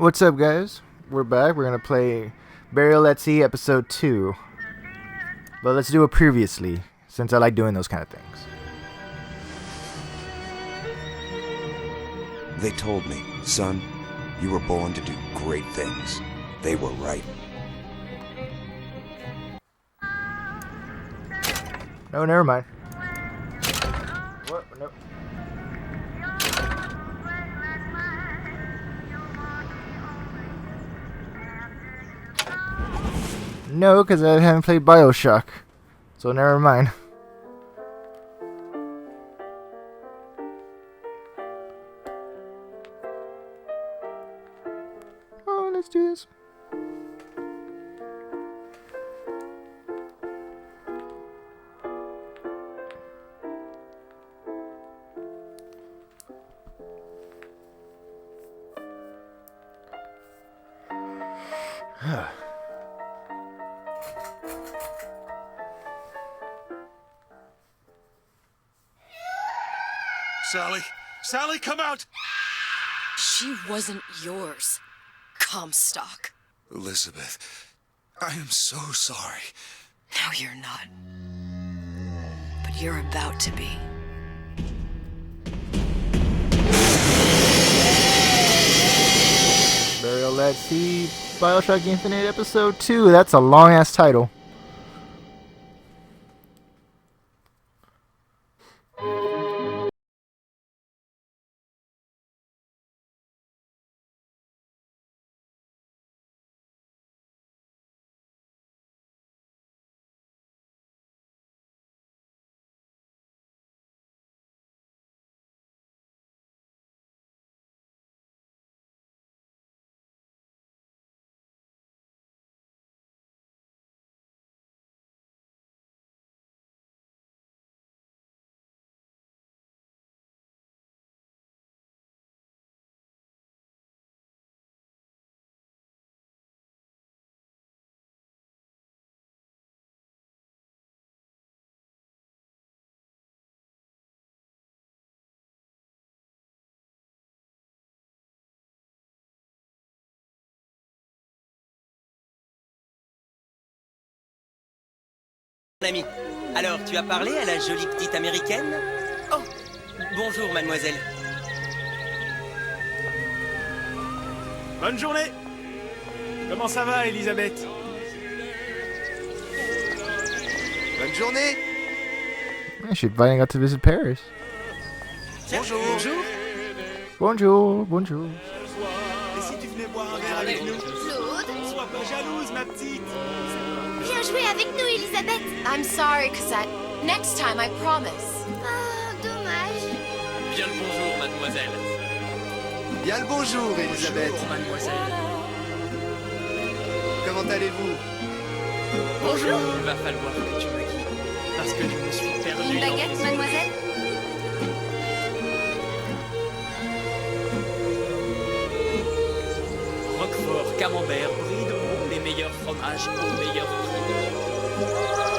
What's up, guys? We're back. We're gonna play Burial at Sea Episode 2. But let's do it previously, since I like doing those kind of things. They told me, son, you were born to do great things. They were right. No, never mind. What? No. No, because I haven't played Bioshock. So never mind. Oh, let's do this. Sally! Sally, come out! She wasn't yours, Comstock. Elizabeth, I am so sorry. No, you're not. But you're about to be. Burial at Sea, Bioshock Infinite Episode 2. That's a long-ass title. Ami, alors tu as parlé à la jolie petite américaine? Oh, bonjour mademoiselle. Bonne journée! Comment ça va, Elisabeth? Bonne journée! Yeah, she's inviting out to visit Paris. Bonjour! Bonjour! Bonjour, bonjour. Et si tu venais boire un verre avec nous? Claude, Sois pas jalouse, ma petite! viens jouer avec nous, Elisabeth. I'm sorry, Cosette. Next time, I promise. Oh, dommage. Bien le bonjour mademoiselle. Bien le bonjour, Elisabeth. Bonjour mademoiselle. Comment allez-vous? Bonjour. Il va falloir que tu me guides, parce que je me suis perdu Une dans baguette, tes- mademoiselle? Roquefort, camembert, brie de Meaux, les meilleurs fromages au meilleur prix.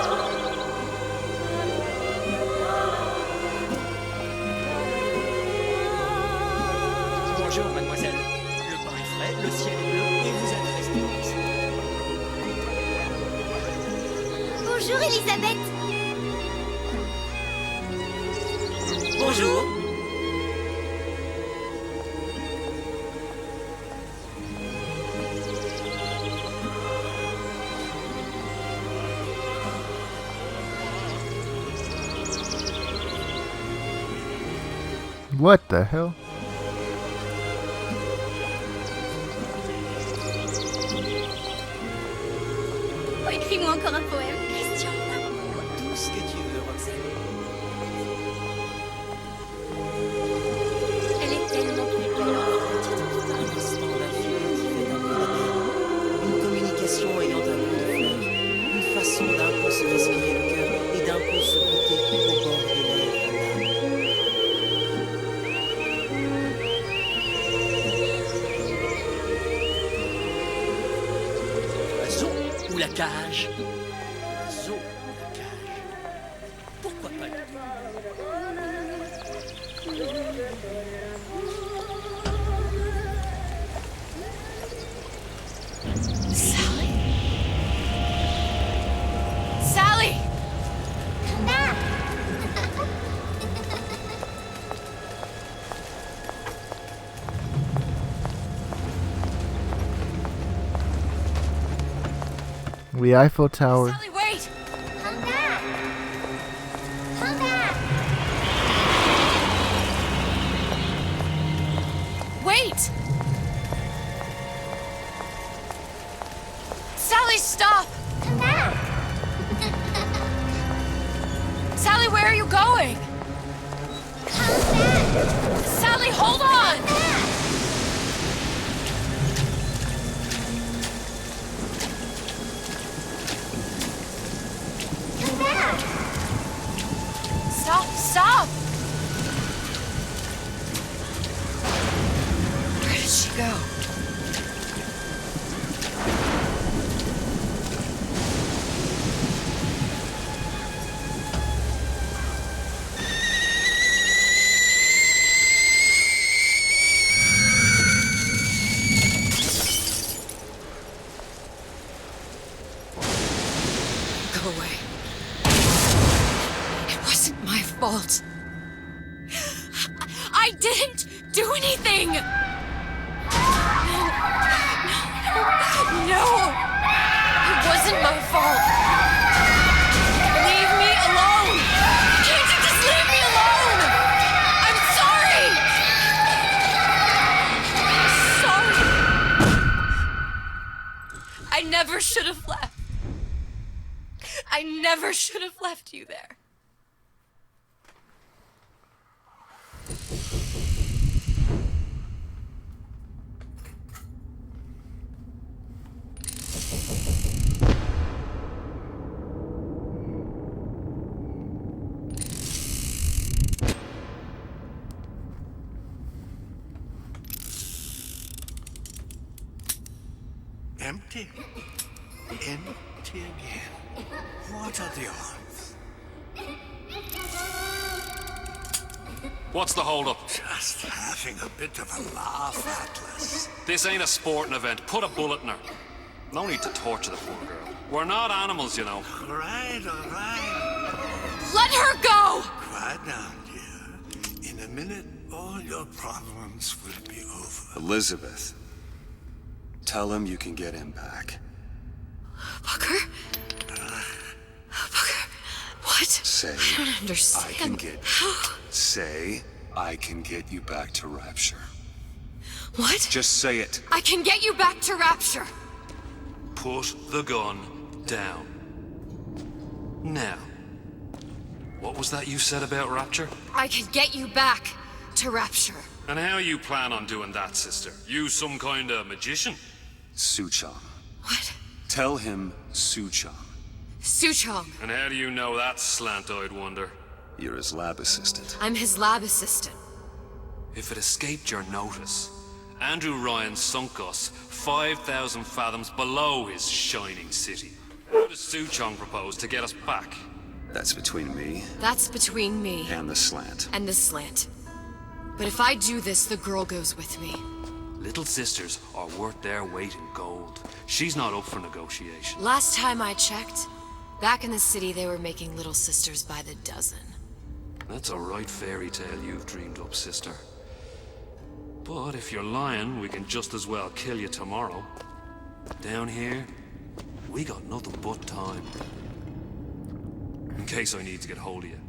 Bonjour mademoiselle. Le pain est frais, le ciel est bleu et vous êtes resté ici. Bonjour, Elisabeth. Bonjour. What the hell? Oh, écris-moi encore un poème, Christian. Tout ce que tu veux, Roxane. Elle est tellement plus belle. Un instant d'infini qui fait d'un peu la mer. Une communication ayant un peu de fleurs. Une façon d'un peu se respirer le cœur et d'un peu se goûter au bord des lèvres l'âme. Un zoo ou la cage? Un zoo ou la cage? Pourquoi pas le deux? The Eiffel Tower. Sally, wait! Come back! Come back! Wait! Sally, stop! Come back! Sally, where are you going? Come back! Sally, hold on! Come back! Stop, stop! Where did she go? Go away. It wasn't my fault. I didn't do anything! No! It wasn't my fault! Leave me alone! Can't you just leave me alone? I'm sorry! Sorry! I never should have left. I never should have left you there. Empty. Empty again. What are the odds? What's the holdup? Just having a bit of a laugh, Atlas. This ain't a sporting event. Put a bullet in her. No need to torture the poor girl. We're not animals, you know. All right, all right. Let her go! Quiet down, dear. In a minute, all your problems will be over. Elizabeth, tell him you can get him back. Booker? Booker, what? Say, I don't understand. I can get. How? Say, I can get you back to Rapture. What? Just say it. I can get you back to Rapture. Put the gun down. Now, what was that you said about Rapture? I can get you back to Rapture. And how you plan on doing that, sister? You some kind of magician? Suchong. What? Tell him Suchong. Suchong. And how do you know that, slant-eyed wonder? You're his lab assistant. I'm his lab assistant. If it escaped your notice, Andrew Ryan sunk us 5,000 fathoms below his shining city. How does Suchong propose to get us back? That's between me That's between me and the slant. and the slant. But if I do this, the girl goes with me. Little sisters are worth their weight in gold. She's not up for negotiation. Last time I checked, back in the city they were making little sisters by the dozen. That's a right fairy tale you've dreamed up, sister. But if you're lying, we can just as well kill you tomorrow. Down here, we got nothing but time. In case I need to get hold of you.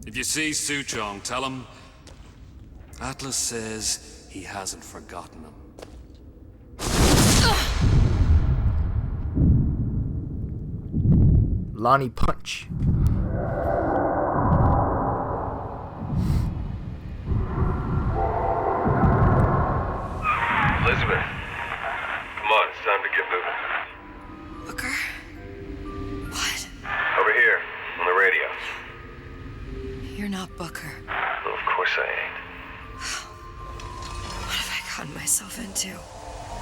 If you see Suchong, tell him Atlas says he hasn't forgotten him. Lonnie Punch. Elizabeth, come on, it's time to get moving. Booker? What? Over here, on the radio. You're not Booker. Well, of course I ain't. What have I gotten myself into?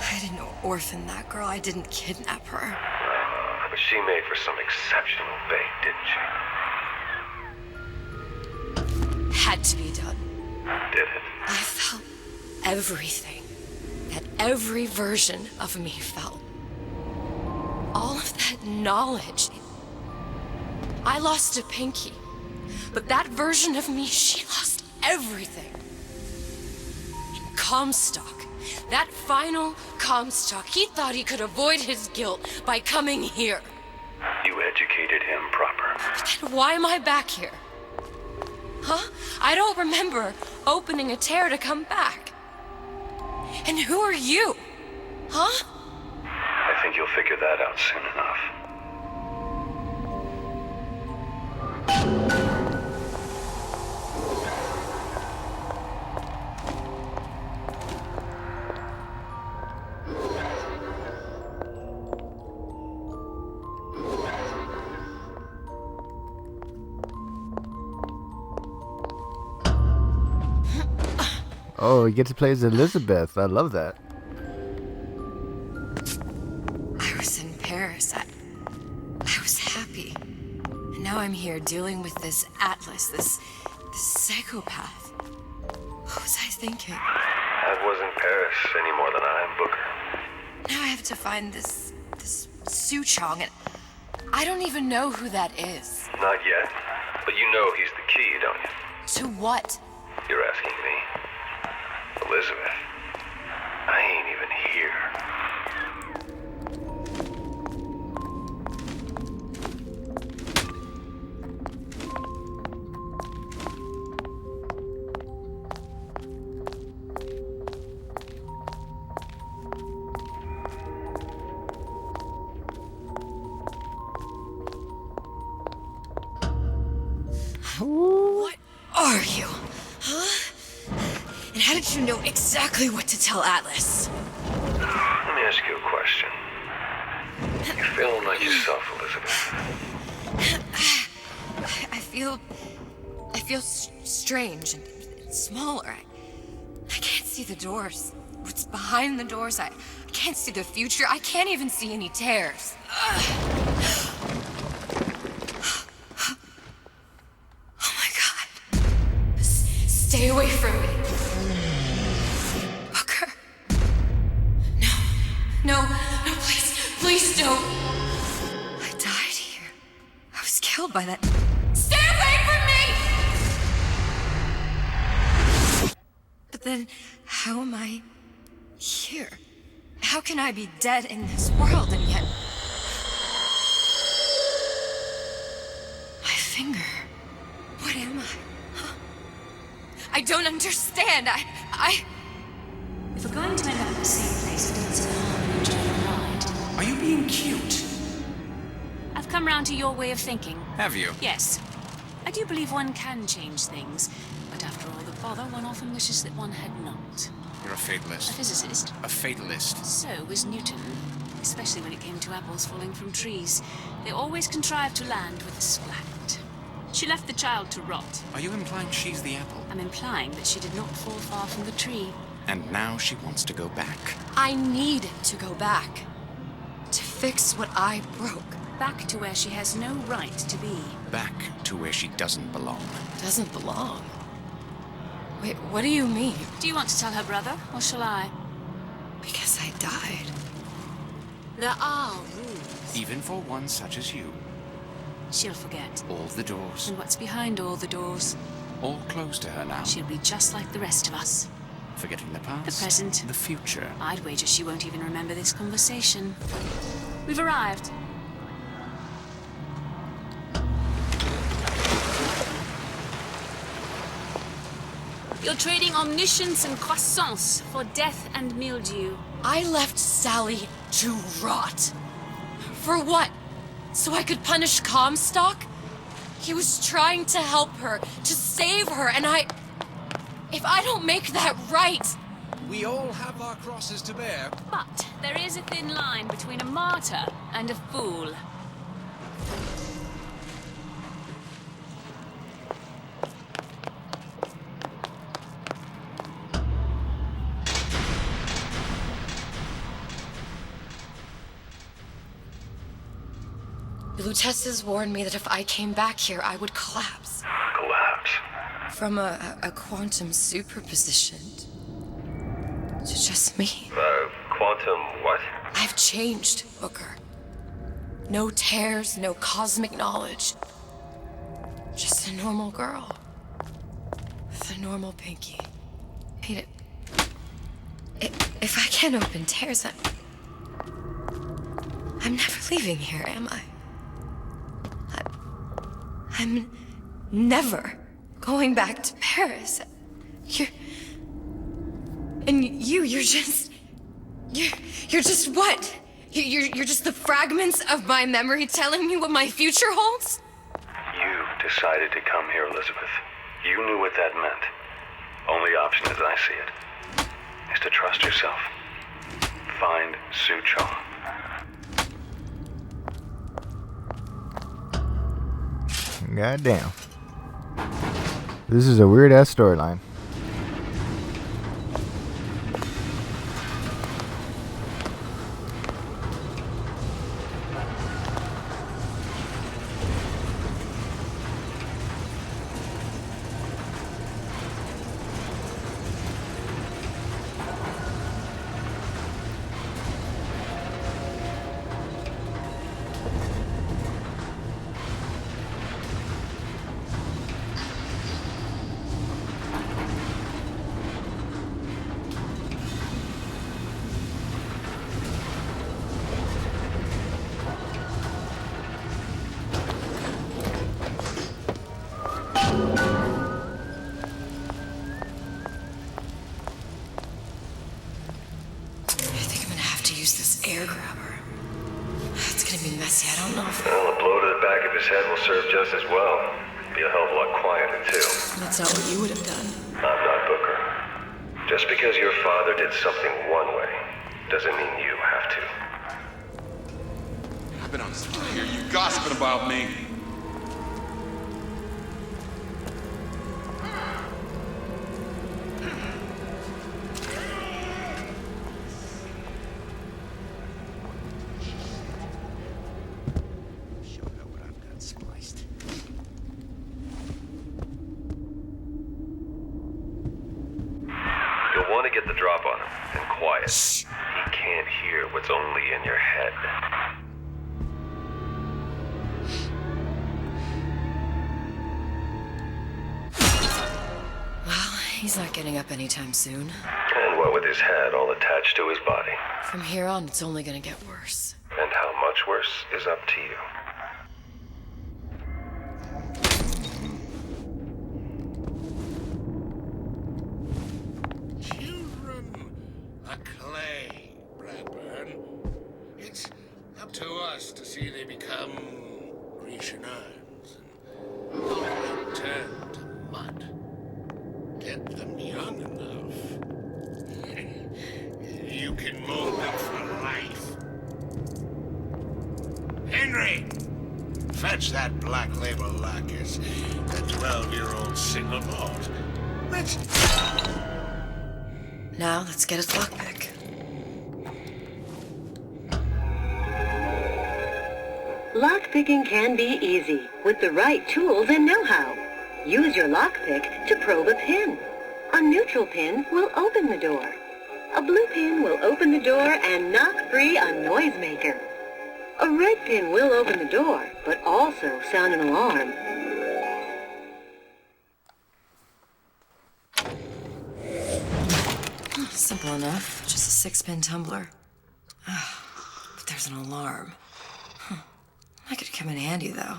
I didn't orphan that girl. I didn't kidnap her. But she made for some exceptional bait, didn't she? Had to be done. Did it? I felt everything that every version of me felt. All of that knowledge. I lost a pinky, but that version of me, she lost everything. In Comstock, That final Comstock, he thought he could avoid his guilt by coming here. You educated him proper. Then why am I back here? Huh? I don't remember opening a tear to come back. And who are you? Huh? I think you'll figure that out soon enough. Oh, you get to play as Elizabeth. I love that. I was in Paris. I was happy. And now I'm here dealing with this Atlas, this psychopath. What was I thinking? That wasn't Paris any more than I am Booker. Now I have to find this Su Chong, and I don't even know who that is. Not yet, but you know he's the key, don't you? To what? You're asking me. Elizabeth, I ain't even here. What are you? Huh? And how did you know exactly what to tell Atlas? Let me ask you a question. You feeling like yourself, Elizabeth? I feel strange and smaller. I can't see the doors. What's behind the doors? I can't see the future. I can't even see any tears. Oh my God. Stay away from me. Booker. No, please don't. I died here. I was killed by that. Stay away from me! But then, how am I here? How can I be dead in this world and yet... My finger. What am I? Huh? I don't understand. If we're going to end up at the same place, it does harm and enjoy the ride. Are you being cute? I've come round to your way of thinking. Have you? Yes. I do believe one can change things, but after all the bother, one often wishes that one had not. You're a fatalist. A physicist. A fatalist. So was Newton, especially when it came to apples falling from trees. They always contrived to land with a splat. She left the child to rot. Are you implying she's the apple? I'm implying that she did not fall far from the tree. And now she wants to go back. I need to go back. To fix what I broke. Back to where she has no right to be. Back to where she doesn't belong. Doesn't belong? Wait, what do you mean? Do you want to tell her brother, or shall I? Because I died. There are rules. Even for one such as you. She'll forget. All the doors. And what's behind all the doors? All closed to her now. She'll be just like the rest of us. Forgetting the past. The present. The future. I'd wager she won't even remember this conversation. We've arrived. You're trading omniscience and croissance for death and mildew. I left Sally to rot. For what? So I could punish Comstock? He was trying to help her, to save her, and if I don't make that right... We all have our crosses to bear. But there is a thin line between a martyr and a fool. The Lutesses warned me that if I came back here, I would collapse. Collapse? From a quantum superposition to just me. Quantum what? I've changed, Booker. No tears, no cosmic knowledge. Just a normal girl. With a normal pinky. It If I can't open tears, I'm never leaving here, am I? I'm never going back to Paris. You're just what? You're just the fragments of my memory telling me what my future holds? You decided to come here, Elizabeth. You knew what that meant. Only option, as I see it, is to trust yourself. Find Sue Chong. Goddamn. This is a weird ass storyline. Air grabber. It's gonna be messy. I don't know if... Well, a blow to the back of his head will serve just as well. Be a hell of a lot quieter, too. That's not what you would have done. I'm not Booker. Just because your father did something one way, doesn't mean you have to. I've been on this to hear you gossiping about me. You'll want to get the drop on him, and quiet. He can't hear what's only in your head. Well, he's not getting up anytime soon. And what with his head all attached to his body. From here on, it's only gonna get worse. And how much worse is up to you. Clay, Bradburn. It's up to us to see they become Grecian urns and turn to mud. Get them young enough. You can mold them for life. Henry! Fetch that black label lacquers, the 12-year-old single malt. Now, let's get his lockpick. Lockpicking can be easy with the right tools and know-how. Use your lockpick to probe a pin. A neutral pin will open the door. A blue pin will open the door and knock free a noisemaker. A red pin will open the door, but also sound an alarm. Simple enough. Just a 6-pin tumbler. But there's an alarm. That could come in handy, though.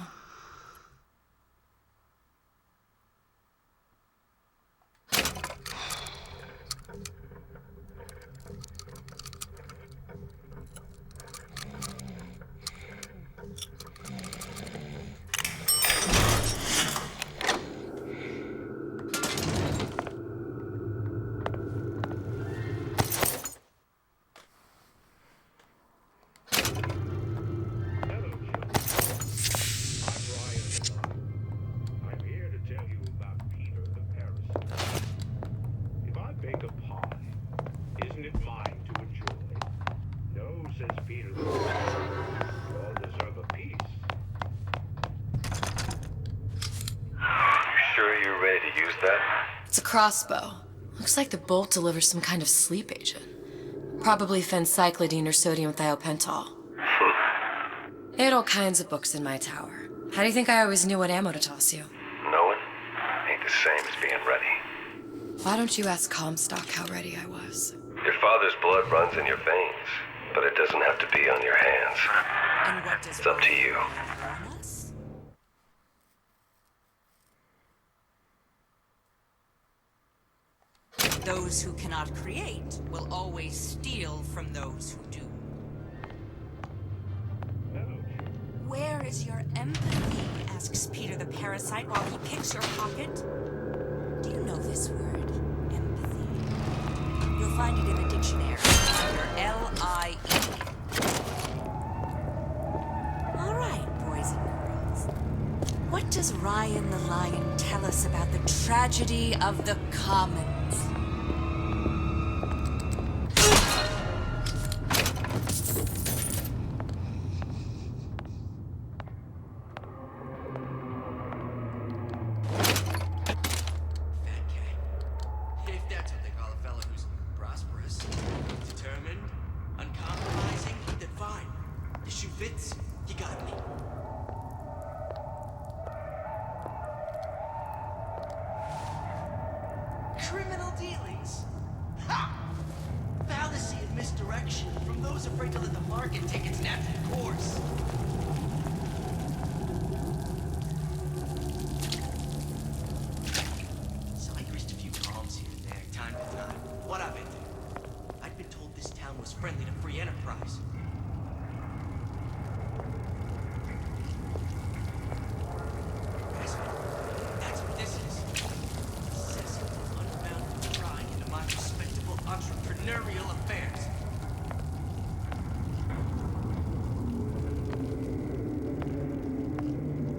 It's a crossbow. Looks like the bolt delivers some kind of sleep agent. Probably phencyclidine or sodium thiopental. They had all kinds of books in my tower. How do you think I always knew what ammo to toss you? Knowing ain't the same as being ready. Why don't you ask Comstock how ready I was? Your father's blood runs in your veins, but it doesn't have to be on your hands. And what does It's up to you. warn us? Those who cannot create will always steal from those who do. Where is your empathy? Asks Peter the parasite while he picks your pocket. Do you know this word? Empathy. You'll find it in the dictionary under L-I-E. All right, boys and girls. What does Ryan the Lion tell us about the tragedy of the commons? If that's what they call a fellow who's prosperous, determined, uncompromising, then fine. The shoe fits, you got me. Criminal dealings? Ha! Fallacy and misdirection from those afraid to let the market take its natural course. So I greased a few palms here and there, time to time. What of it? I'd been told this town was friendly to free enterprise. That's what this is. Incessant, unbounded prying into my respectable entrepreneurial affairs.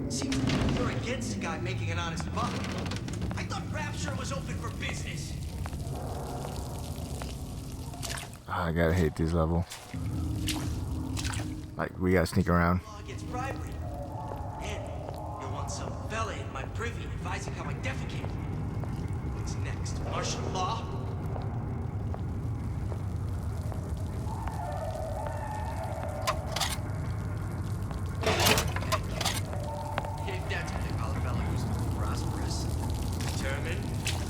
Seems you're against a guy making an honest buck. I thought Rapture was open for business. I gotta hate this level. Like, we gotta sneak around. Law against bribery. And you'll want some fella in my privy advising how I defecate. What's next? Martial law? If that's what they call a fella who's prosperous, determined,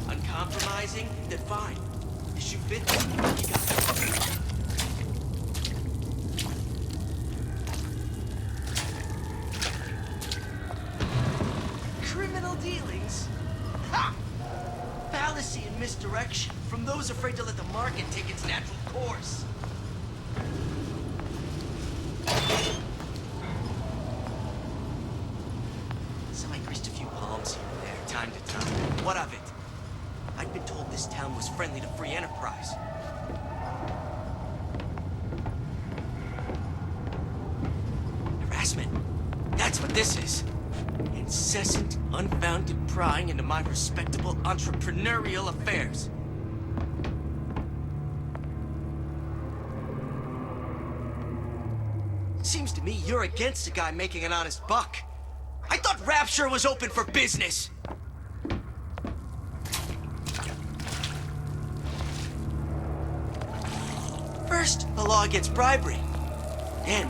uncompromising, then fine. The shoe fits, you got it. Criminal dealings? Ha! Fallacy and misdirection from those afraid to let the market take its natural course. So I greased a few palms here and there, time to time. What of it? I'd been told this town was friendly to free enterprise. Harassment. That's what this is. Incessant, unbounded prying into my respectable entrepreneurial affairs. Seems to me you're against a guy making an honest buck. I thought Rapture was open for business. First, the law against bribery. Then,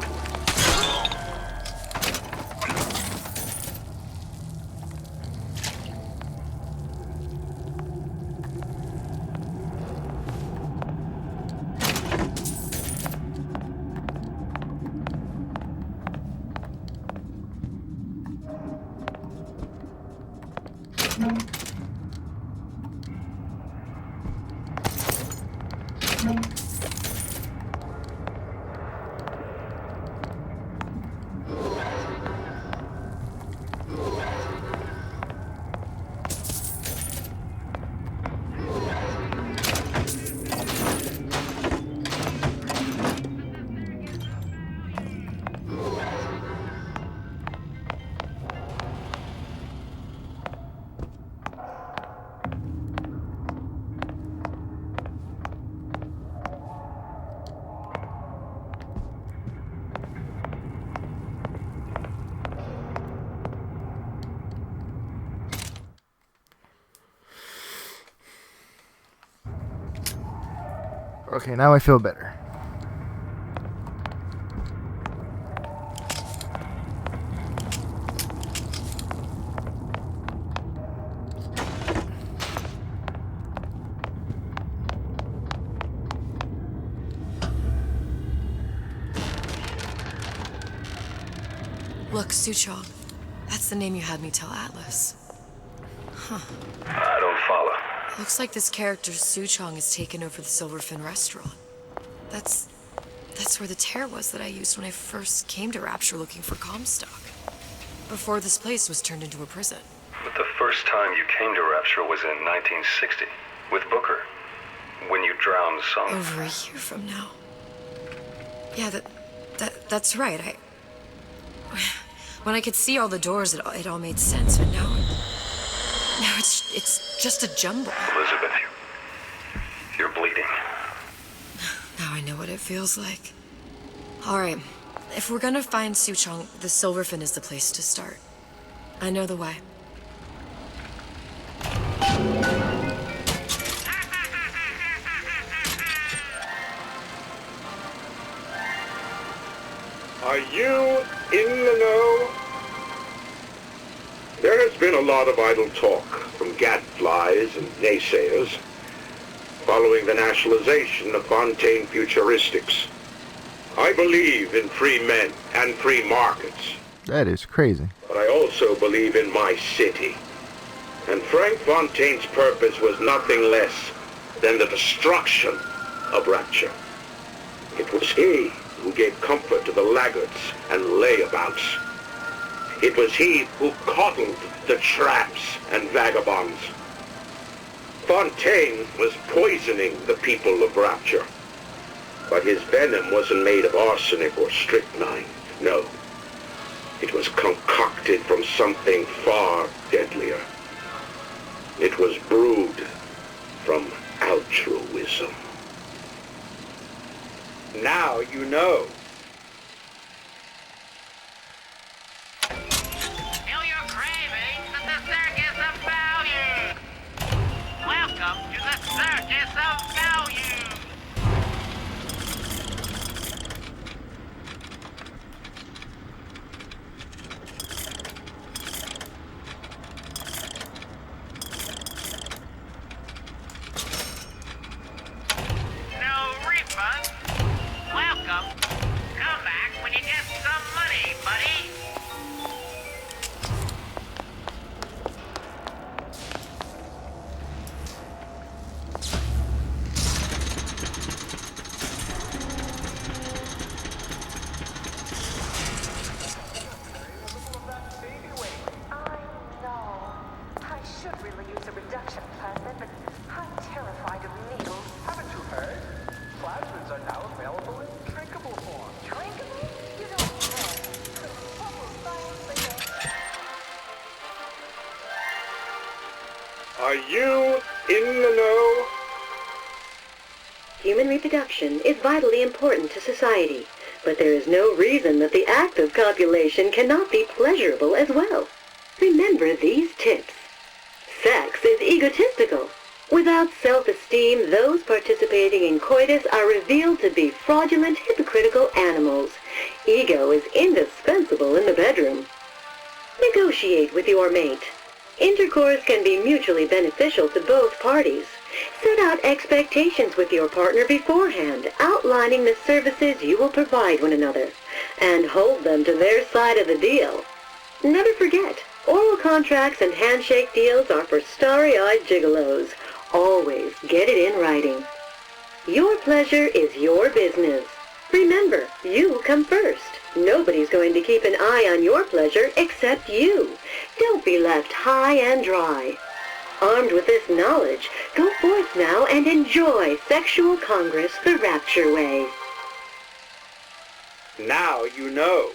Okay, now I feel better. Look, Suchong. That's the name you had me tell Atlas. Huh. I don't follow. Looks like this character Suchong has taken over the Silverfin restaurant. That's where the tear was that I used when I first came to Rapture looking for Comstock. Before this place was turned into a prison. But the first time you came to Rapture was in 1960, with Booker. When you drowned some... Over a year from now. Yeah, that's right. When I could see all the doors, it all made sense, but now it's just a jumble. Elizabeth, you're bleeding. Now I know what it feels like. All right, if we're gonna find Suchong, the Silverfin is the place to start. I know the way. Are you in the know? There has been a lot of idle talk from gadflies and naysayers following the nationalization of Fontaine Futuristics. I believe in free men and free markets. That is crazy. But I also believe in my city. And Frank Fontaine's purpose was nothing less than the destruction of Rapture. It was he who gave comfort to the laggards and layabouts. It was he who coddled the traps and vagabonds. Fontaine was poisoning the people of Rapture. But his venom wasn't made of arsenic or strychnine. No. It was concocted from something far deadlier. It was brewed from altruism. Now you know. Feel your cravings at the Circus of Value. Welcome to the Circus of Value. No refund. Welcome. Come back when you get some money, buddy. I should really use a reduction plasmid, but I'm terrified of needles. Haven't you heard? Plasmids are now available in drinkable form. Drinkable? You don't know. What will science say? Are you in the know? Human reproduction is vitally important to society, but there is no reason that the act of copulation cannot be pleasurable as well. Remember these tips. Sex is egotistical. Without self-esteem, those participating in coitus are revealed to be fraudulent, hypocritical animals. Ego is indispensable in the bedroom. Negotiate with your mate. Intercourse can be mutually beneficial to both parties. Set out expectations with your partner beforehand, outlining the services you will provide one another, and hold them to their side of the deal. Never forget, oral contracts and handshake deals are for starry-eyed gigolos. Always get it in writing. Your pleasure is your business. Remember, you come first. Nobody's going to keep an eye on your pleasure except you. Don't be left high and dry. Armed with this knowledge, go forth now and enjoy Sexual Congress the Rapture way. Now you know.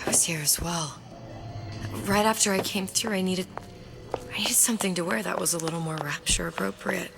I was here as well. Right after I came through, I needed something to wear that was a little more Rapture appropriate.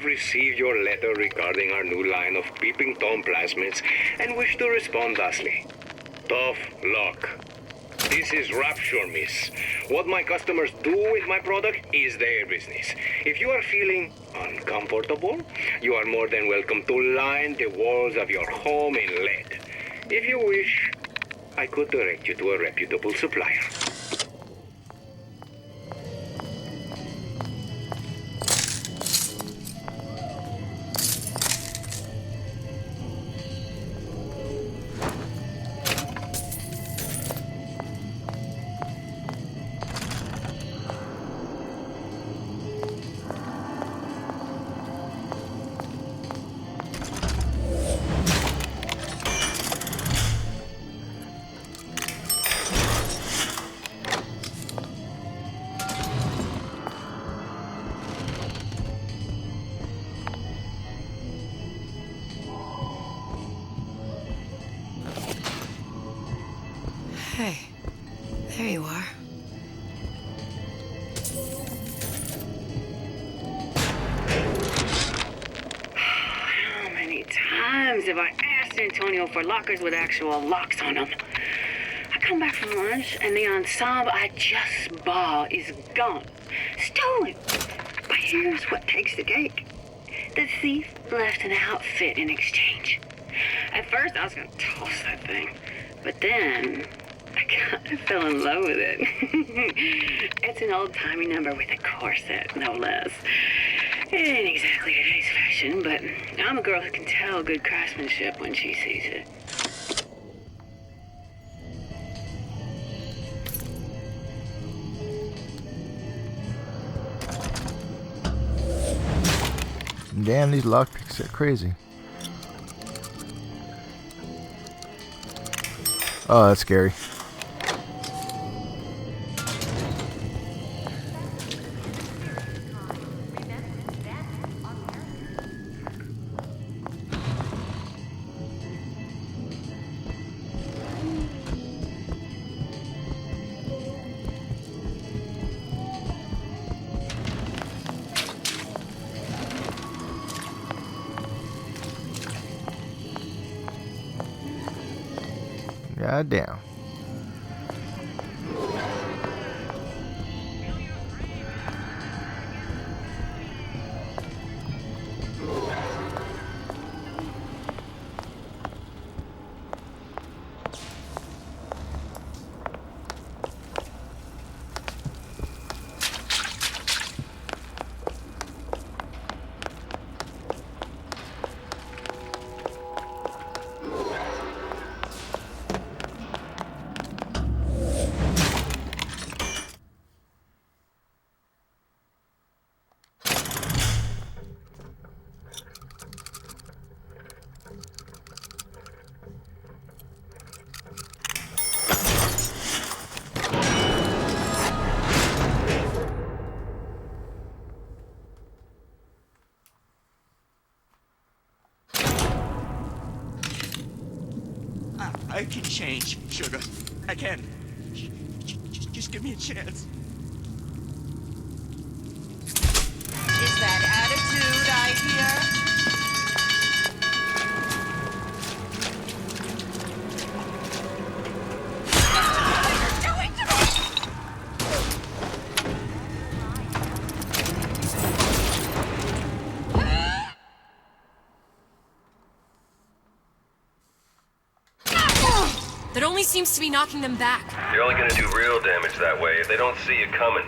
received your letter regarding our new line of peeping Tom plasmids and wish to respond thusly. Tough luck. This is Rapture, miss. What my customers do with my product is their business. If you are feeling uncomfortable, you are more than welcome to line the walls of your home in lead. If you wish, I could direct you to a reputable supplier. Hey, there you are. How many times have I asked Antonio for lockers with actual locks on them? I come back from lunch and the ensemble I just bought is gone. Stolen. But here's what takes the cake. The thief left an outfit in exchange. At first I was gonna toss that thing, but then I kind of fell in love with it. It's an old-timey number with a corset, no less. It ain't exactly today's fashion, but I'm a girl who can tell good craftsmanship when she sees it. Damn, these lockpicks are crazy. Oh, that's scary. God damn. I can change, Sugar. I can. Just give me a chance. Is that attitude I hear? That only seems to be knocking them back. You're only gonna do real damage that way if they don't see you coming.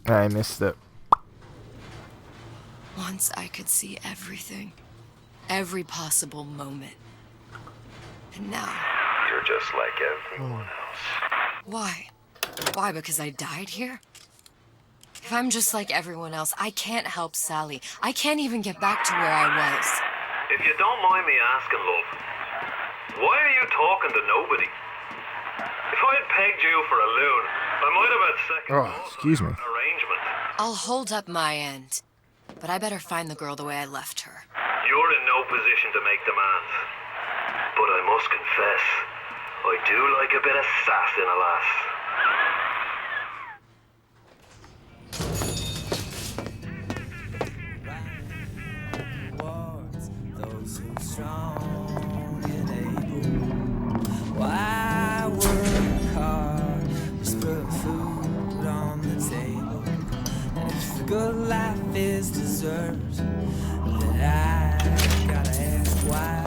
I missed it. Once I could see everything. Every possible moment. And now, you're just like everyone else. Why? Why, because I died here? If I'm just like everyone else, I can't help Sally. I can't even get back to where I was. If you don't mind me asking, love, why are you talking to nobody? If I had pegged you for a loon, I might have had second excuse me. arrangement. I'll hold up my end. But I better find the girl the way I left her. You're in no position to make demands. But I must confess, I do like a bit of sass in a lass. Those who strong and able. Why work hard? Just put food on the table. And if the good life is deserved, then I gotta ask why.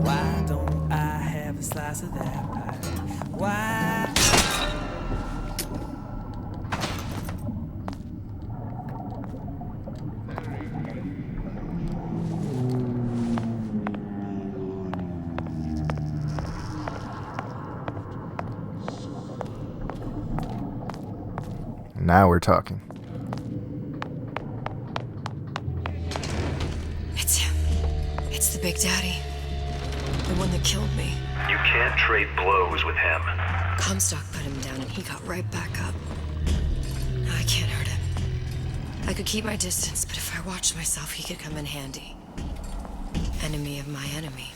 Why don't I have a slice of that pie? Why? Now we're talking. It's him. It's the Big Daddy. The one that killed me. You can't trade blows with him. Comstock put him down and he got right back up. Now I can't hurt him. I could keep my distance, but if I watched myself, he could come in handy. Enemy of my enemy.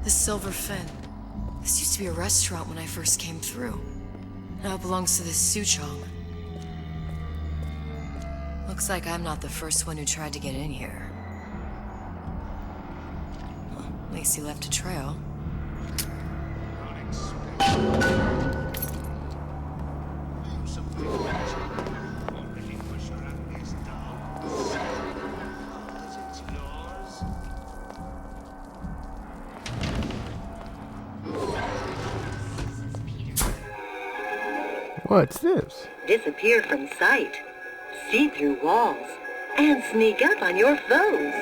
The Silver Fin. This used to be a restaurant when I first came through. Now it belongs to this Suchong. Looks like I'm not the first one who tried to get in here. Well, at least he left a trail. What's this? Disappear from sight, see through walls, and sneak up on your foes.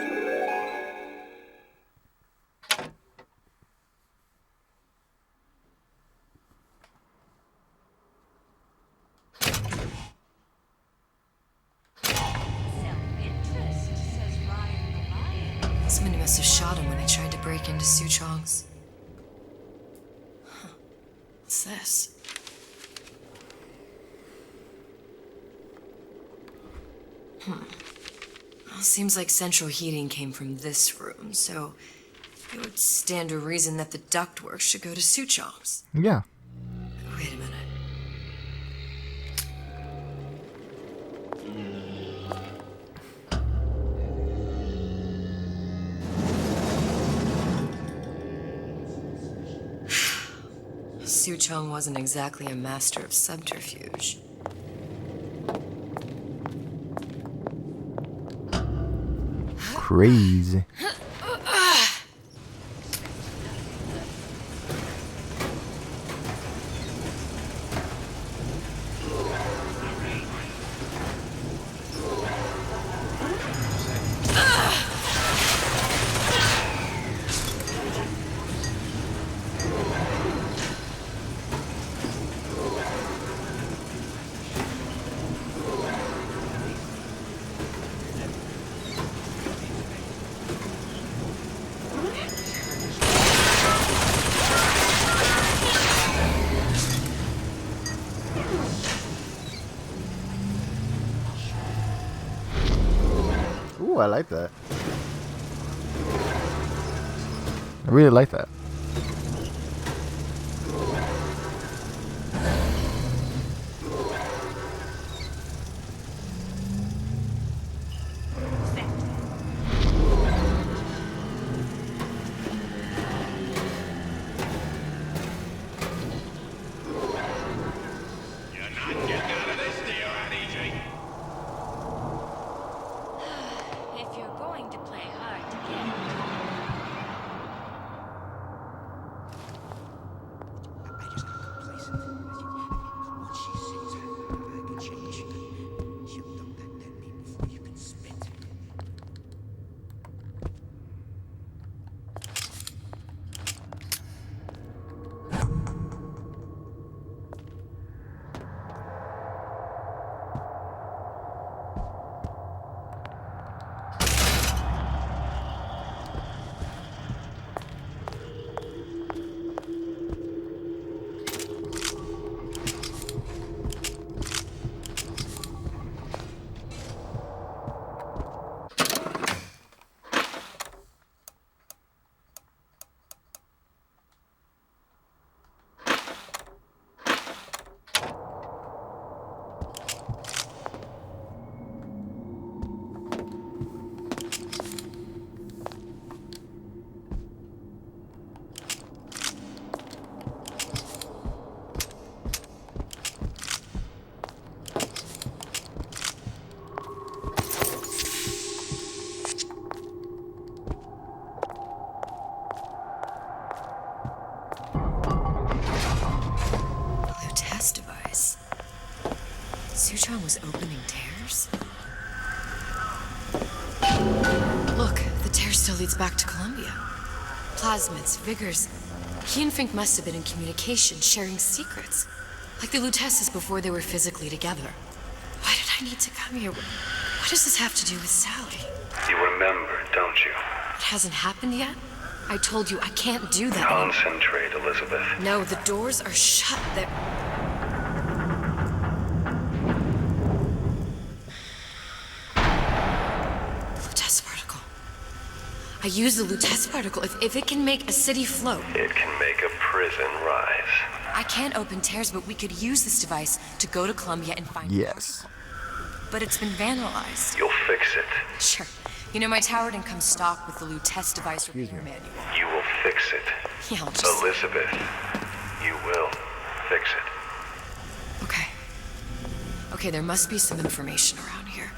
Somebody must have shot him when they tried to break into Suchong's. Huh. What's this? Well, seems like central heating came from this room, so it would stand to reason that the ductwork should go to Suchong's. Yeah. Wait a minute. Suchong wasn't exactly a master of subterfuge. Crazy. Ooh, I like that. I really like that. leads back to Columbia. Plasmids, Vigors. He and Fink must have been in communication, sharing secrets. Like the Lutesses before they were physically together. Why did I need to come here? What does this have to do with Sally? You remember, don't you? It hasn't happened yet? I told you I can't do that anymore. Concentrate, Elizabeth. No, the doors are shut. They're... Lutece particle. I use the Lutece particle. If it can make a city float... It can make a prison rise. I can't open tears, but we could use this device to go to Columbia and find... Yes. But it's been vandalized. You'll fix it. Sure. You know, my tower didn't come stocked with the Lutece device repair manual. You will fix it. Yeah, I'll just... Elizabeth, you will fix it. Okay. Okay, there must be some information around here.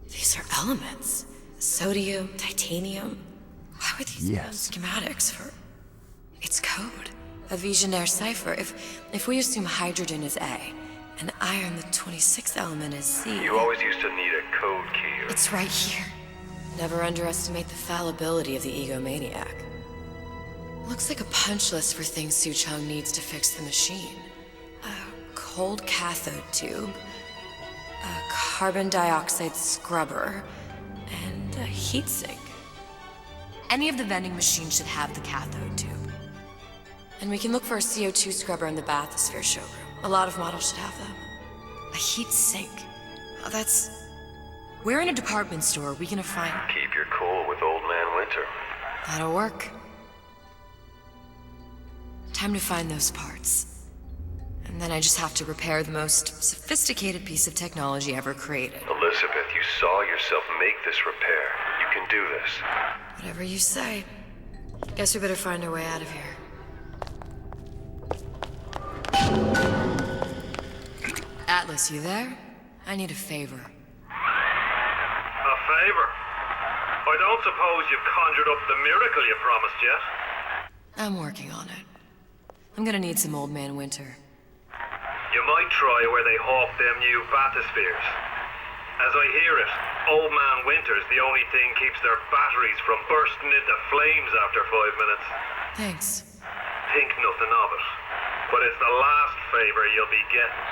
These are elements. Sodium, titanium. Why were these schematics for... It's code. A Visionaire cipher. If we assume hydrogen is A, and iron, the 26th element, is C... You always used to need a code key. It's right here. Never underestimate the fallibility of the egomaniac. Looks like a punch list for things Suchong needs to fix the machine. A cold cathode tube, a carbon dioxide scrubber, and a heatsink. Any of the vending machines should have the cathode tube. And we can look for a CO2 scrubber in the bathysphere showroom. A lot of models should have them. A heatsink. Oh, that's... Where in a department store are we gonna find... Keep your cool with Old Man Winter. That'll work. Time to find those parts. And then I just have to repair the most sophisticated piece of technology ever created. Elizabeth, you saw yourself make this repair. You can do this. Whatever you say. Guess we better find our way out of here. Atlas, you there? I need a favor. A favor? I don't suppose you've conjured up the miracle you promised yet? I'm working on it. I'm gonna need some Old Man Winter. You might try where they hawk them new bathyspheres. As I hear it, Old Man Winter's the only thing keeps their batteries from bursting into flames after 5 minutes. Thanks. Think nothing of it. But it's the last favor you'll be getting.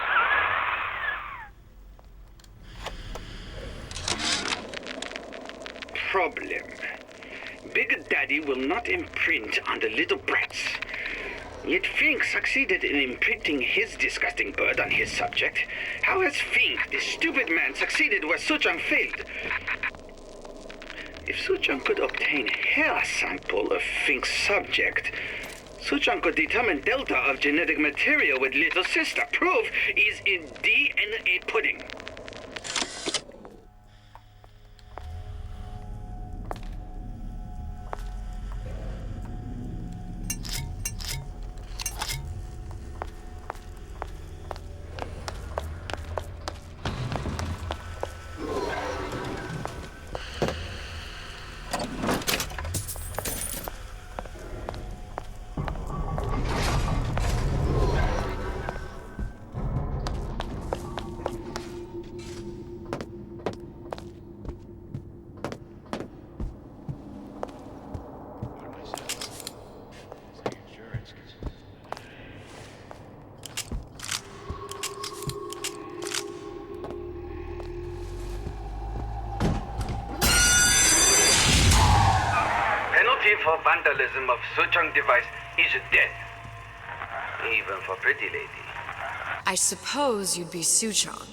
Problem. Big Daddy will not imprint on the little brats. Yet Fink succeeded in imprinting his disgusting bird on his subject. How has Fink, this stupid man, succeeded where Suchong failed? If Suchong could obtain a hair sample of Fink's subject, Suchong could determine delta of genetic material with little sister. Proof is in DNA pudding. For vandalism of Suchong device is death. Even for pretty lady. I suppose you'd be Suchong.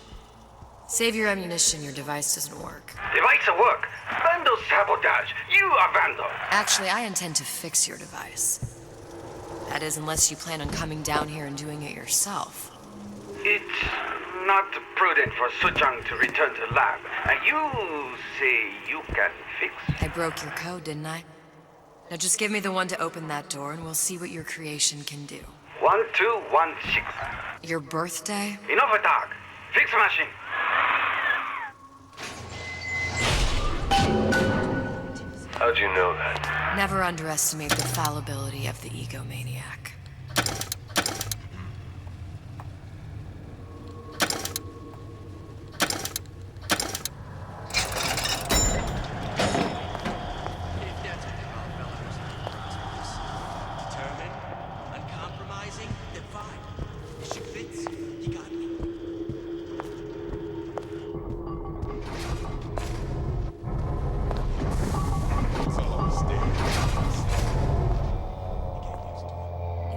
Save your ammunition, your device doesn't work. Device at work. Vandal sabotage. You are Vandal. Actually, I intend to fix your device. That is, unless you plan on coming down here and doing it yourself. It's not prudent for Suchang to return to the lab. And you say you can fix? I broke your code, didn't I? Now just give me the one to open that door and we'll see what your creation can do. 1216. Your birthday? Enough of talk. Fix the machine. How'd you know that? Never underestimate the fallibility of the egomaniac. Determined, uncompromising, defiant. If she fits, you got me.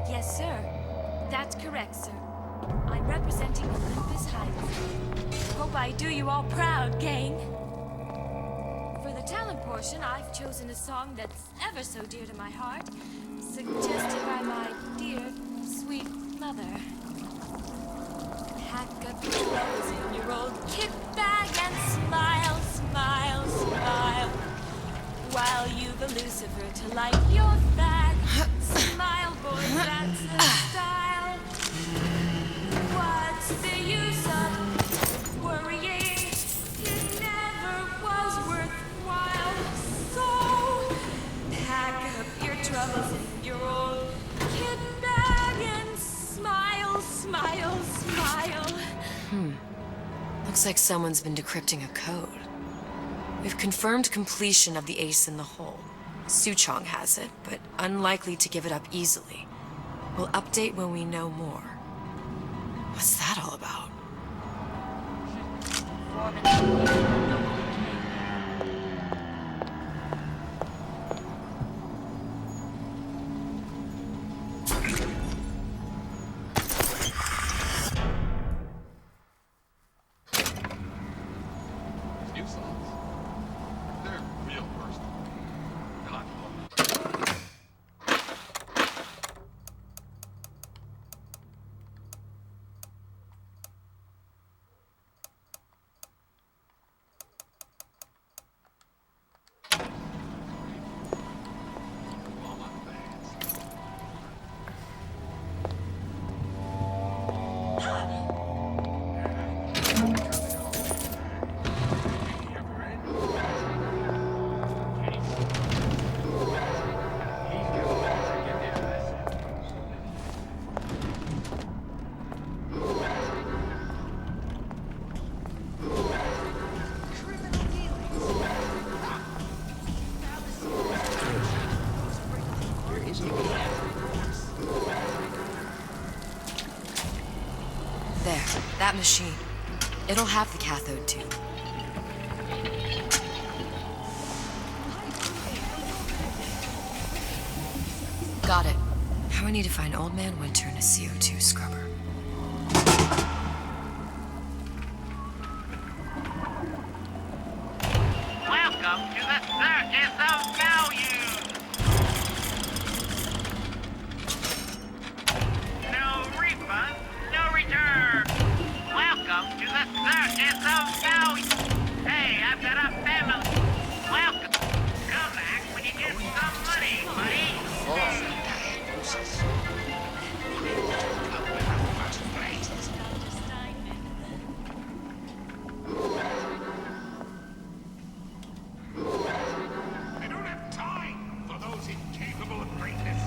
Yes, sir. That's correct, sir. I'm representing Olympus Heights. Hope I do you all proud, gang. For the talent portion, I've chosen a song that's ever so dear to my heart, suggested by my dear, sweet mother. Pack up your clothes in your old kit bag and smile, smile, smile. While you've a Lucifer to light your fag. Smile, boy, that's the style. What's the use of worrying? It never was worthwhile. So, pack up your troubles in your old kit bag and smile, smile, smile. Looks like someone's been decrypting a code. We've confirmed completion of the ace in the hole. Suchong has it, but unlikely to give it up easily. We'll update when we know more. What's that all about? New songs. They're real personal. They're not There, that machine. It'll have the cathode tube. Got it. Now I need to find Old Man Winter and a CO2 scrubber. Welcome to the Circus of Value. No refund, no return. Welcome to the Circus of Value. Hey, I've got a family. Welcome. Come back when you get some money, buddy. I don't have time for those incapable of greatness.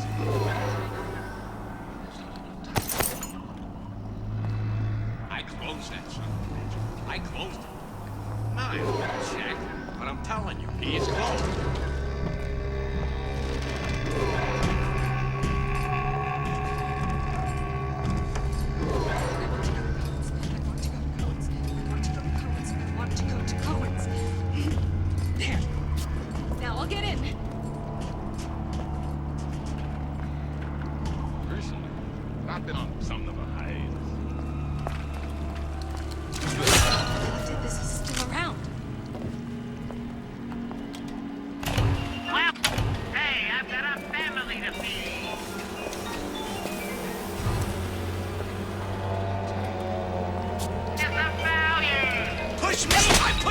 I closed that son of a bitch. I closed it. Now I don't check, but I'm telling you, he's closed. There. Now I'll get in. Personally, I've been on some of the highs.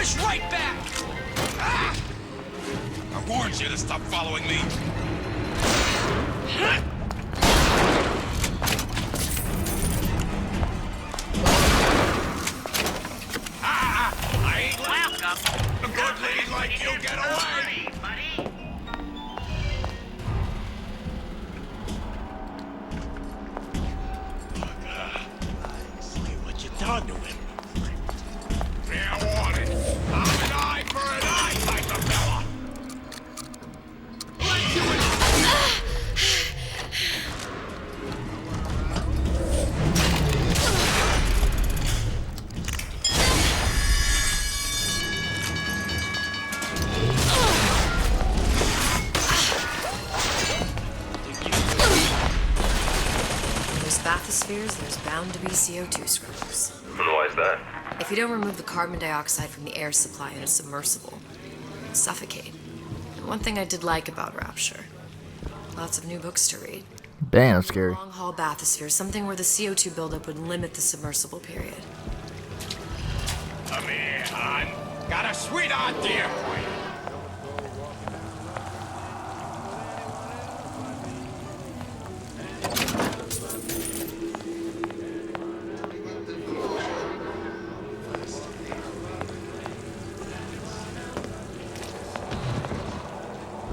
push right back! Ah! I warned you to stop following me. I ain't welcome. A good lead like you get away. See what you done to him. Fair warning. I'm an eye for an eye type of fella. There's bathyspheres, there's bound to be CO2 scrubs. And why is that? If you don't remove the carbon dioxide from the air supply in a submersible, you'll suffocate. And one thing I did like about Rapture, lots of new books to read. Damn, scary. Long haul bathysphere, something where the CO2 buildup would limit the submersible period. Come here, hon. Got a sweet idea for you.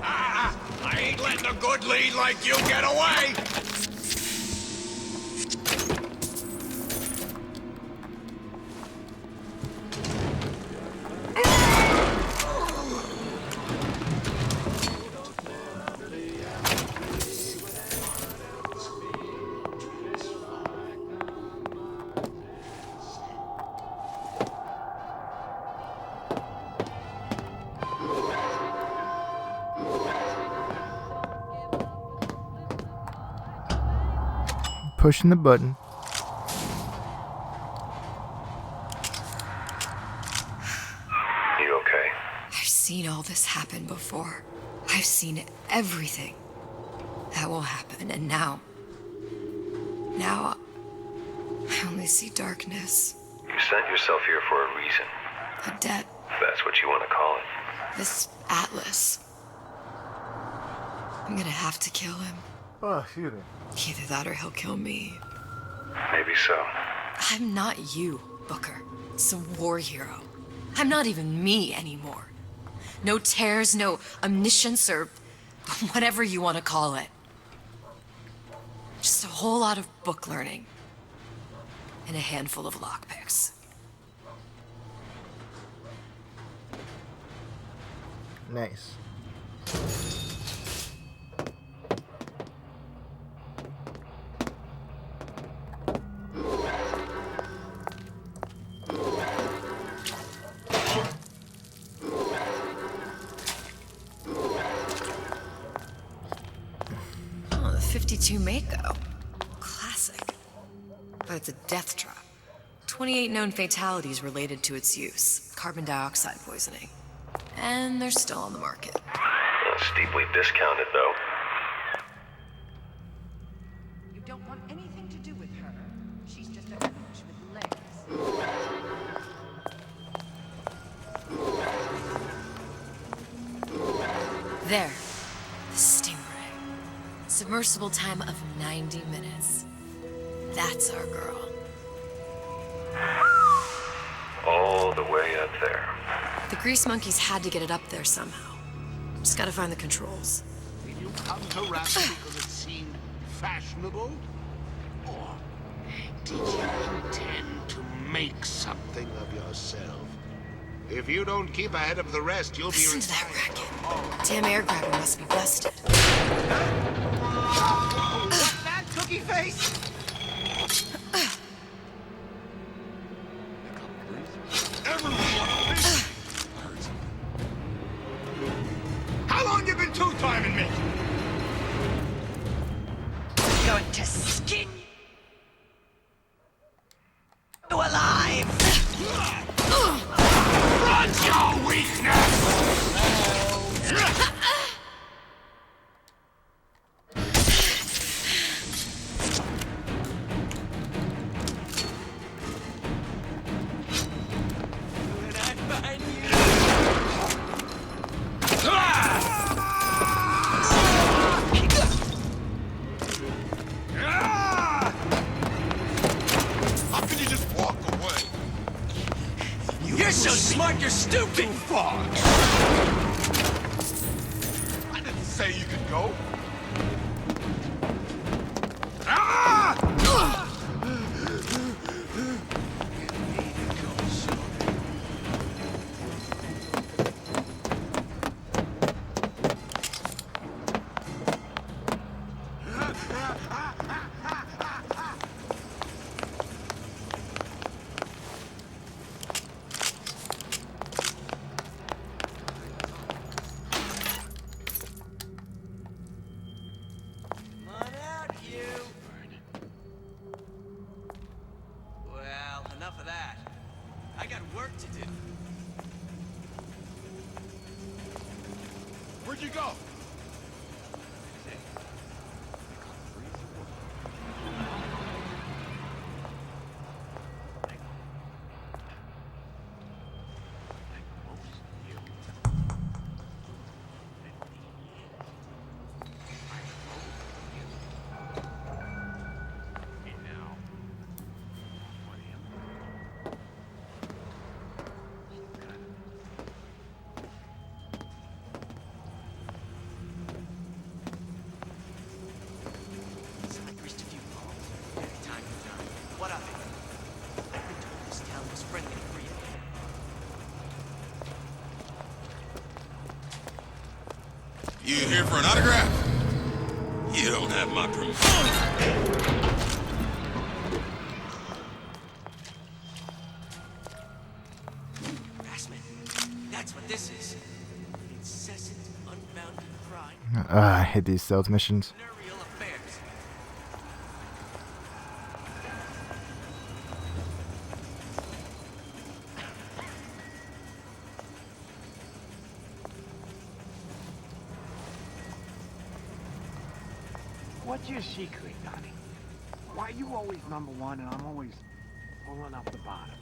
I ain't letting a good lead like you get away! Pushing the button. You okay? I've seen all this happen before. I've seen everything that will happen, and now I only see darkness. You sent yourself here for a reason. A debt. If that's what you want to call it. This Atlas. I'm gonna have to kill him. Oh, shoot it. Either that or he'll kill me. Maybe so. I'm not you, Booker. Some war hero. I'm not even me anymore. No tears, no omniscience, or whatever you want to call it. Just a whole lot of book learning. And a handful of lockpicks. Nice. Oh, the 52 Mako. Classic. But it's a death trap. 28 known fatalities related to its use. Carbon dioxide poisoning. And they're still on the market. Steeply discounted, though. You don't want anything to do with her. She's just a hooch with legs. There. The Stingray. Submersible time of 90 minutes. That's our girl. All the way up there. The Grease Monkeys had to get it up there somehow. Just gotta find the controls. Did you come to rap because it seemed fashionable? Or did you intend to make something of yourself? If you don't keep ahead of the rest, you'll Listen be to that racket. Damn air grabber must be busted. What's that, cookie face? How long you been two-timing me? Going to skin you alive! Run your weakness! When I find you, stupid! Too far. I didn't say you could go. Ah! Where'd you go? What of it? I've been told this town was friendly for you. You here for an autograph? You don't have my permission. That's what this is. Incessant, unbounded crime. I hate these stealth missions. Venereal affairs. What's your secret, Donnie? Why are you always number one and I'm always pulling up the bottom?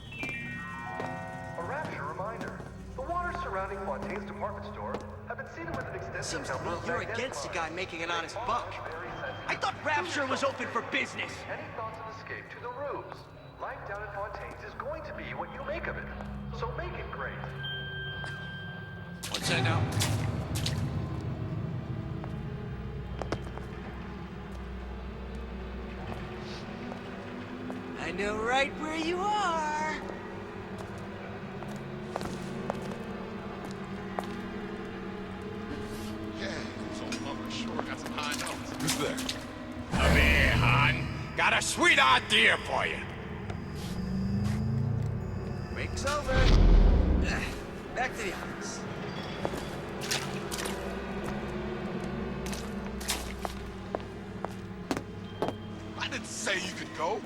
A rapture reminder. The waters surrounding Fontaine's department store have been seeded with an extensive Seems to number me of you're magnetic against a lines. guy making an honest buck. I thought Rapture was open for business. Any thoughts of escape to the roofs? Life down at Fontaine's is going to be what you make of it. So make it great. What's that now? I know right where you are. Yeah, so Mother sure got some high notes. Who's there? Come here, hon. Got a sweet idea for you. Break's over. Back to the office. I didn't say you could go.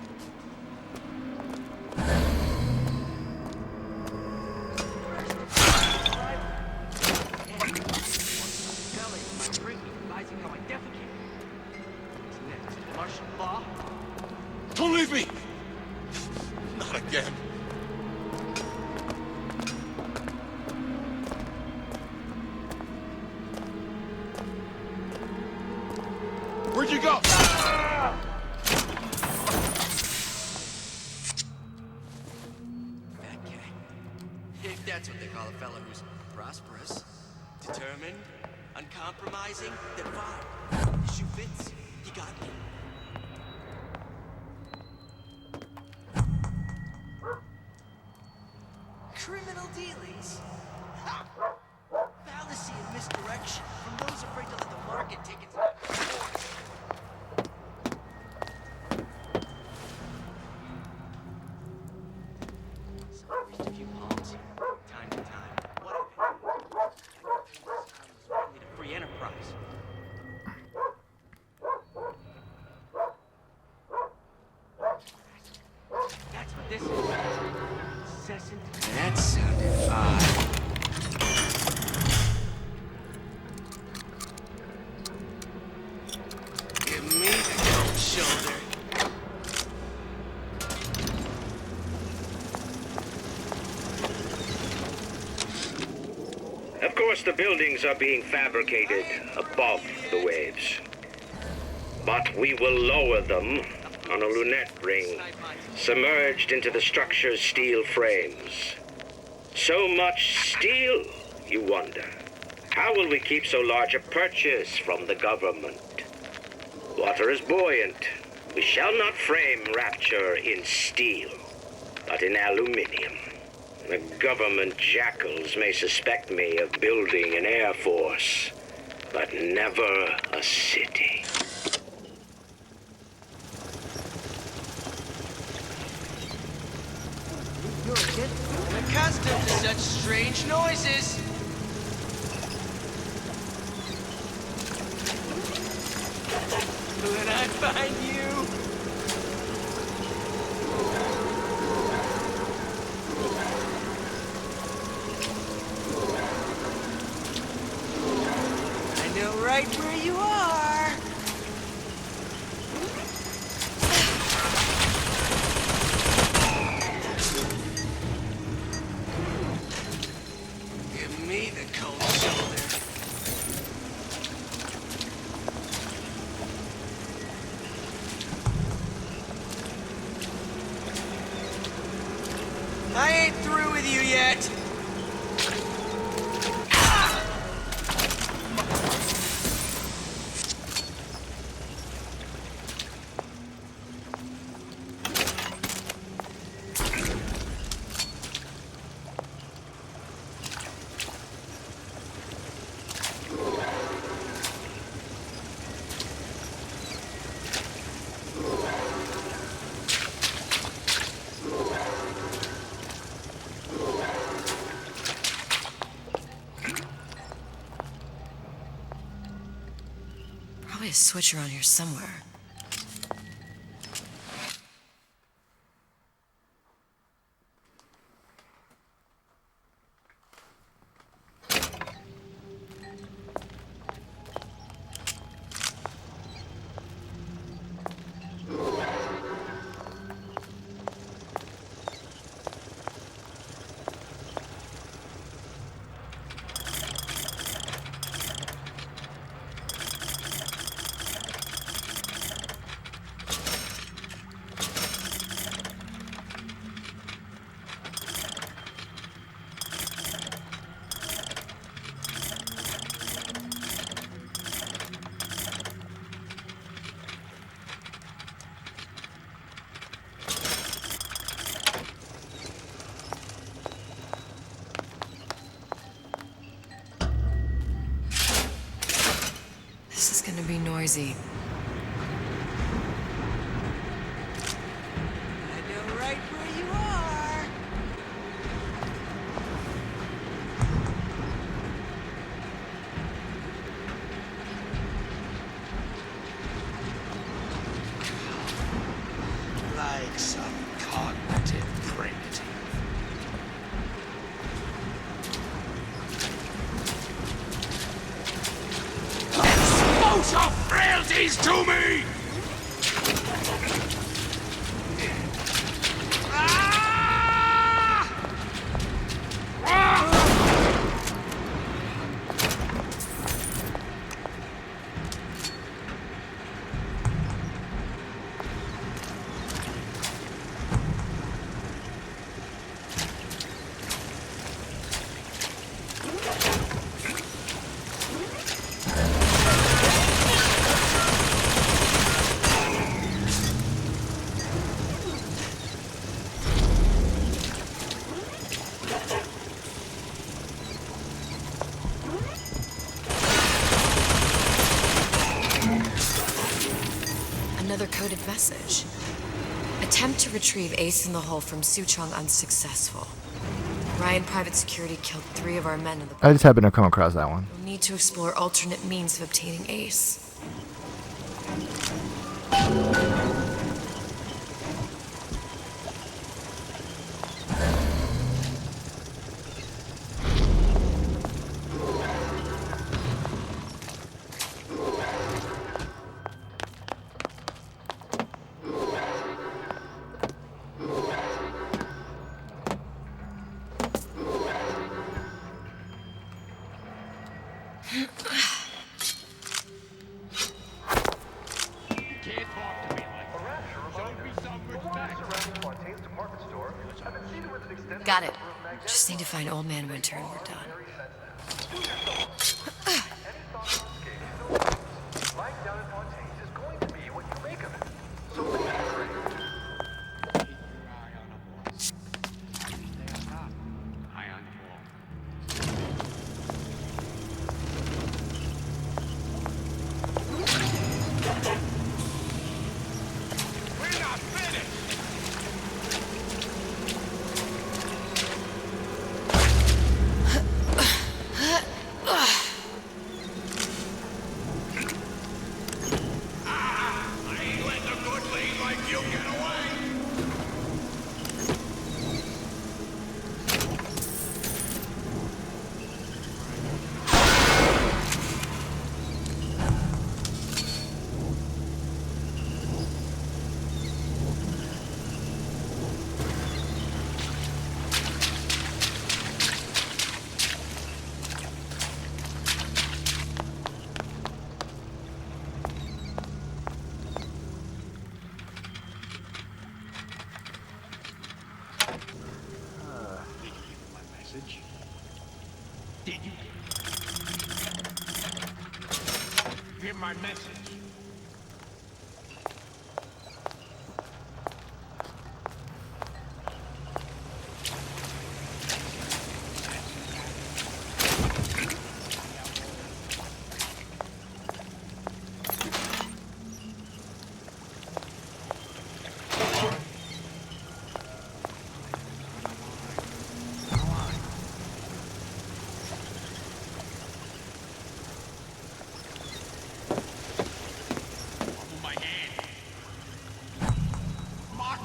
Don't leave me! Not again. Where'd you go? If that's what they call a fellow who's prosperous, determined, uncompromising, then fine. The shoe fits. You got me. Criminal dealings? Ha! Fallacy and misdirection from those afraid to let the market take its course. Just a few palms here, time to time. What of it? Only a free enterprise. That's what this is. Incessant. That sounded odd. Give me the cold shoulder. Of course, the buildings are being fabricated above the waves. But we will lower them on a lunette ring, submerged into the structure's steel frames. So much steel, you wonder. How will we keep so large a purchase from the government? Water is buoyant. We shall not frame Rapture in steel, but in aluminium. The government jackals may suspect me of building an air force, but never a city. I'm accustomed to such strange noises. When I find you... I know right where you are. Give me the cold shoulder. I ain't through with you yet. Probably a switch around here somewhere. This is gonna be noisy. I know right where you are. Like some cognitive primitive. Expose your frailties to me! Another coded message. Attempt to retrieve Ace in the Hole from Suchong unsuccessful. Ryan Private Security killed 3 of our men in the... I just happened to come across that one. We'll need to explore alternate means of obtaining Ace. Got it. Just just need to find Old Man Winter and we're done. Life down in Fontaine's is going to be what you make of it. So make it great. Eye on We're not finished! I ain't letting a good lead like you get away! message. Did you hear my message?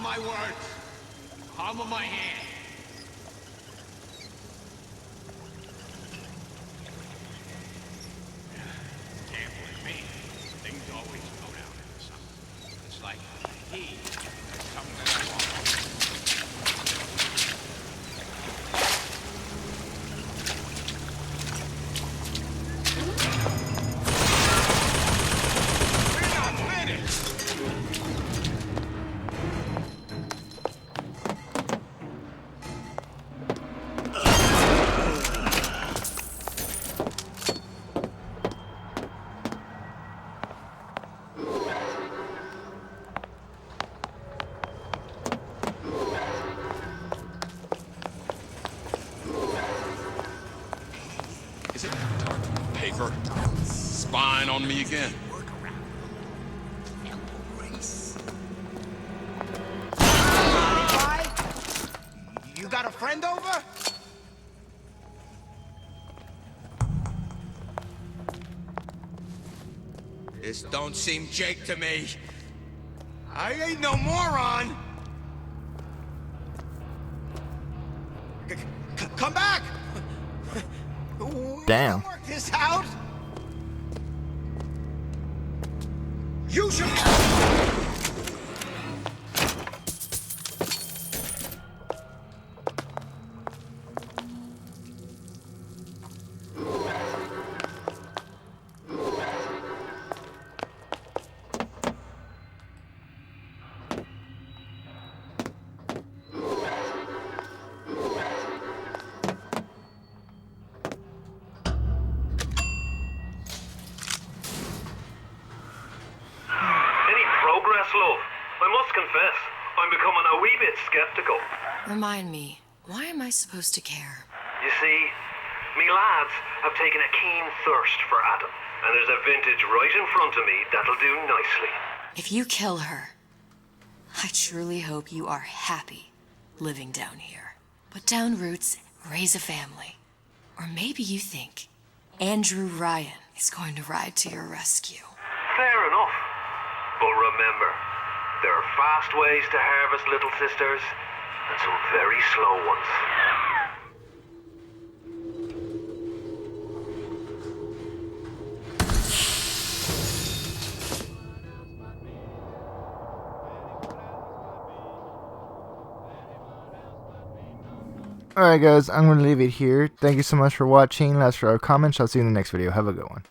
My words. Palm of my hand. Can't blame me. Things always go down in the summer. It's like he has something wrong. We're not finished. Is it paper? Spying on me again. You got a friend over? This don't seem Jake to me. I ain't no moron. Come back! Damn. Work this out. You should. Love, I must confess, I'm becoming a wee bit skeptical. Remind me, why am I supposed to care? You see, me lads have taken a keen thirst for Adam, and there's a vintage right in front of me that'll do nicely. If you kill her, I truly hope you are happy living down here. Put down roots, raise a family. Or maybe you think Andrew Ryan is going to ride to your rescue. Fair enough. But remember, there are fast ways to harvest little sisters, and some very slow ones. Alright guys, I'm going to leave it here. Thank you so much for watching. Last for our comments. I'll see you in the next video. Have a good one.